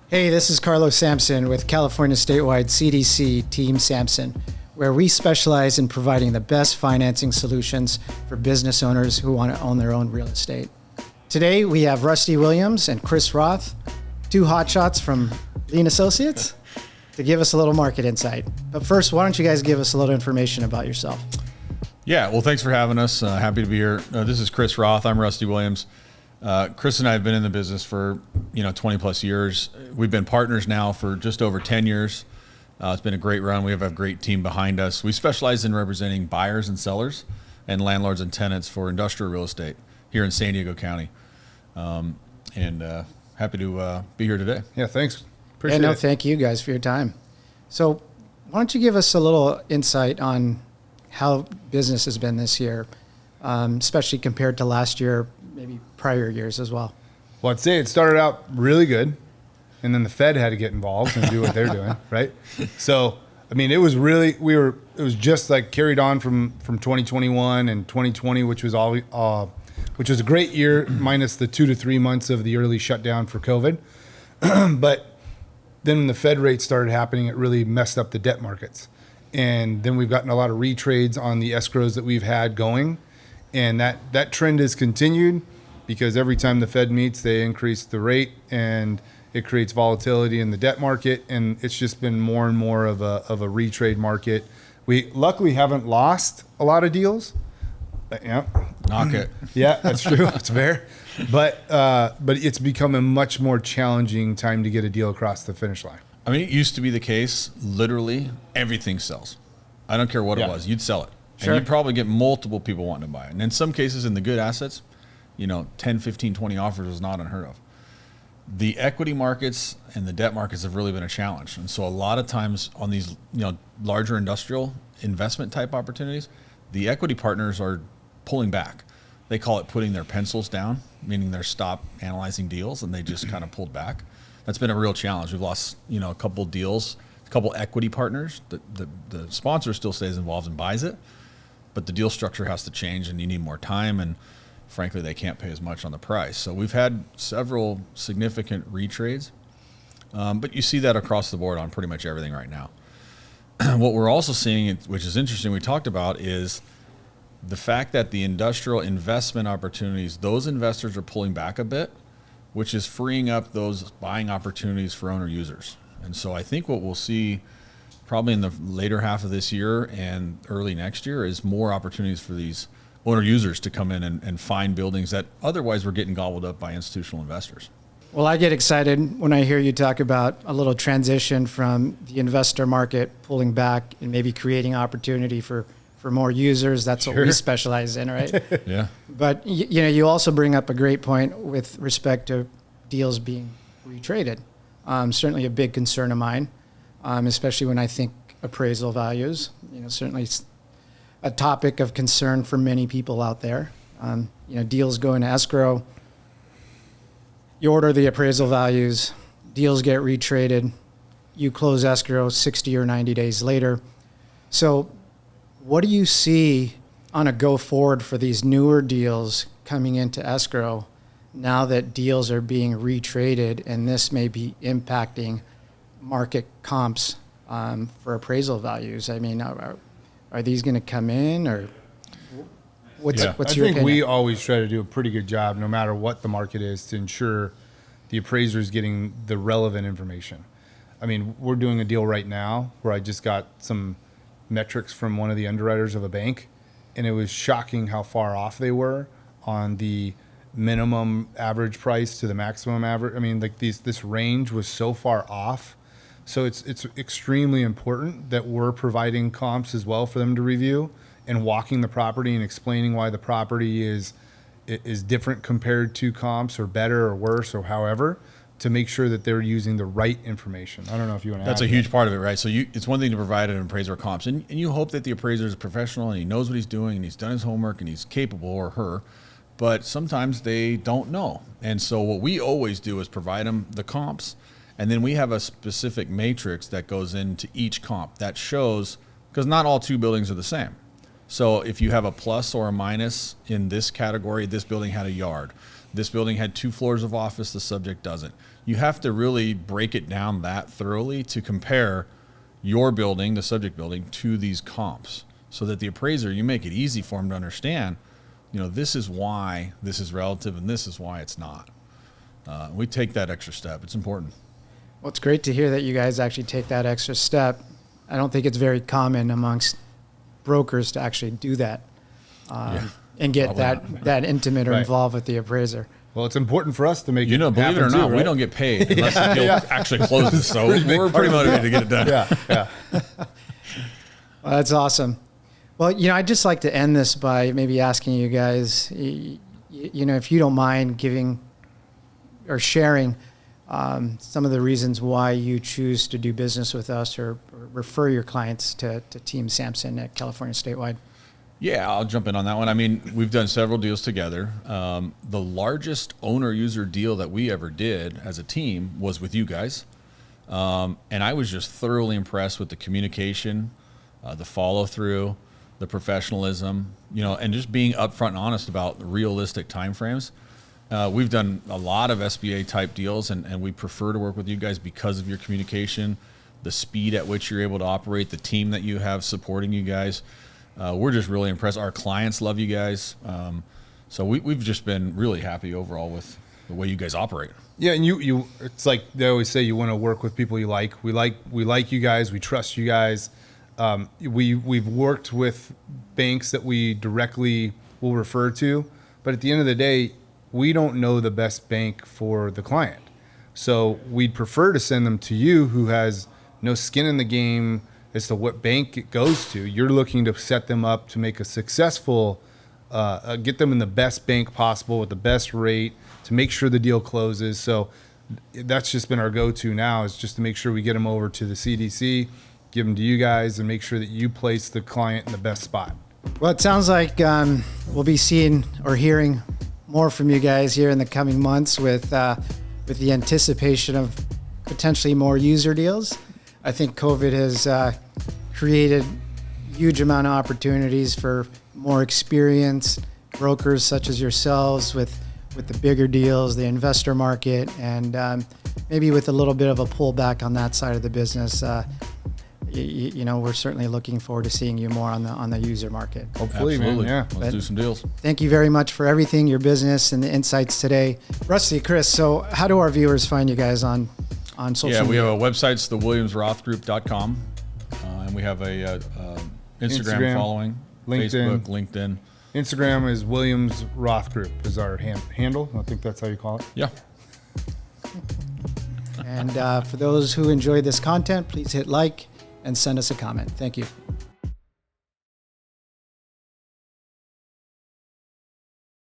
Hey, this is Carlos Sampson with California Statewide CDC Team Sampson, where we specialize in providing the best financing solutions for business owners who want to own their own real estate. Today, we have Rusty Williams and Chris Roth, two hotshots from Lean Associates, to give us a little market insight. But first, why don't you guys give us a little information about yourself? Yeah, well, thanks for having us. Happy to be here. This is Chris Roth. I'm Rusty Williams. Chris and I have been in the business for 20 plus years. We've been partners now for just over 10 years. It's been a great run. We have a great team behind us. We specialize in representing buyers and sellers and landlords and tenants for industrial real estate here in San Diego County. Happy to be here today. Yeah, thanks. Appreciate it. Thank you guys for your time. So why don't you give us a little insight on how business has been this year, especially compared to last year, maybe prior years as well? Well, I'd say it started out really good, and then the Fed had to get involved and do what they're doing, right? So, I mean, it was really, it was just like carried on from 2021 and 2020, which was a great year, minus the 2 to 3 months of the early shutdown for COVID. But then when the Fed rates started happening, it really messed up the debt markets. And then we've gotten a lot of retrades on the escrows that we've had going. And that trend has continued because every time the Fed meets, they increase the rate and it creates volatility in the debt market. And it's just been more and more of a retrade market. We luckily haven't lost a lot of deals. Yeah. Knock it. Yeah, that's true. It's fair. But it's become a much more challenging time to get a deal across the finish line. I mean, it used to be the case, literally everything sells. I don't care what it was, you'd sell it. Sure. And you'd probably get multiple people wanting to buy it. And in some cases, in the good assets, 10, 15, 20 offers was not unheard of. The equity markets and the debt markets have really been a challenge. And so a lot of times on these, larger industrial investment type opportunities, the equity partners are pulling back. They call it putting their pencils down, meaning they're stopped analyzing deals and they just kind of pulled back. That's been a real challenge. We've lost, a couple deals, a couple equity partners. The sponsor still stays involved and buys it, but the deal structure has to change and you need more time, and frankly, they can't pay as much on the price. So we've had several significant retrades, but you see that across the board on pretty much everything right now. What we're also seeing, which is interesting, we talked about, is the fact that the industrial investment opportunities, those investors are pulling back a bit, which is freeing up those buying opportunities for owner users. And so I think what we'll see probably in the later half of this year and early next year is more opportunities for these owner users to come in and find buildings that otherwise were getting gobbled up by institutional investors. Well, I get excited when I hear you talk about a little transition from the investor market pulling back and maybe creating opportunity for more users. That's what we specialize in, right? Yeah. But you also bring up a great point with respect to deals being retraded. Certainly a big concern of mine, especially when I think appraisal values. Certainly it's a topic of concern for many people out there. Deals go into escrow. You order the appraisal values, deals get retraded. You close escrow 60 or 90 days later. So what do you see on a go forward for these newer deals coming into escrow now that deals are being retraded and this may be impacting market comps for appraisal values? I mean, are these going to come in, or what's your opinion? I think we always try to do a pretty good job, no matter what the market is, to ensure the appraiser is getting the relevant information. I mean, we're doing a deal right now where I just got some metrics from one of the underwriters of a bank, and it was shocking how far off they were on the minimum average price to the maximum average. I mean, like this range was so far off. So it's extremely important that we're providing comps as well for them to review and walking the property and explaining why the property is different compared to comps, or better or worse, or however, to make sure that they're using the right information. I don't know if you want to That's add a huge part of it, right? So it's one thing to provide an appraiser comps, and you hope that the appraiser is professional and he knows what he's doing and he's done his homework and he's capable, or her, but sometimes they don't know. And so what we always do is provide them the comps, and then we have a specific matrix that goes into each comp that shows, because not all two buildings are the same. So if you have a plus or a minus in this category, this building had a yard. This building had 2 floors of office, the subject doesn't. You have to really break it down that thoroughly to compare your building, the subject building, to these comps, so that the appraiser, you make it easy for him to understand, this is why this is relative and this is why it's not. We take that extra step. It's important. Well, it's great to hear that you guys actually take that extra step. I don't think it's very common amongst brokers to actually do that and get that intimate or Right. involved with the appraiser. Well, it's important for us to make it Believe happen it or not, too, we right? don't get paid unless the deal actually closes. So we're pretty motivated to get it done. Yeah. Well, that's awesome. Well, I'd just like to end this by maybe asking you guys, if you don't mind giving or sharing some of the reasons why you choose to do business with us or refer your clients to Team Sampson at California Statewide. Yeah, I'll jump in on that one. I mean, we've done several deals together. The largest owner-user deal that we ever did as a team was with you guys. And I was just thoroughly impressed with the communication, the follow-through, the professionalism, and just being upfront and honest about realistic timeframes. We've done a lot of SBA-type deals, and we prefer to work with you guys because of your communication, the speed at which you're able to operate, the team that you have supporting you guys. We're just really impressed. Our clients love you guys. So we've just been really happy overall with the way you guys operate. Yeah, and you it's like they always say, you want to work with people you like. We like you guys. We trust you guys. We've worked with banks that we directly will refer to, but at the end of the day, we don't know the best bank for the client. So we'd prefer to send them to you, who has no skin in the game as to what bank it goes to. You're looking to set them up to make a successful, get them in the best bank possible with the best rate to make sure the deal closes. So that's just been our go-to now, is just to make sure we get them over to the CDC, give them to you guys, and make sure that you place the client in the best spot. Well, it sounds like we'll be seeing or hearing more from you guys here in the coming months with the anticipation of potentially more user deals. I think COVID has created huge amount of opportunities for more experienced brokers such as yourselves with the bigger deals, the investor market, and maybe with a little bit of a pullback on that side of the business. We're certainly looking forward to seeing you more on the user market. Hopefully, Absolutely. man. Yeah. Let's do some deals. Thank you very much for everything, your business and the insights today. Rusty, Chris, so how do our viewers find you guys on social media? Yeah, we have a website, it's thewilliamsrothgroup.com. And we have a Instagram following, LinkedIn. Facebook, LinkedIn. Instagram is Williams Roth Group is our handle. I think that's how you call it. Yeah. And for those who enjoyed this content, please hit like and send us a comment. Thank you.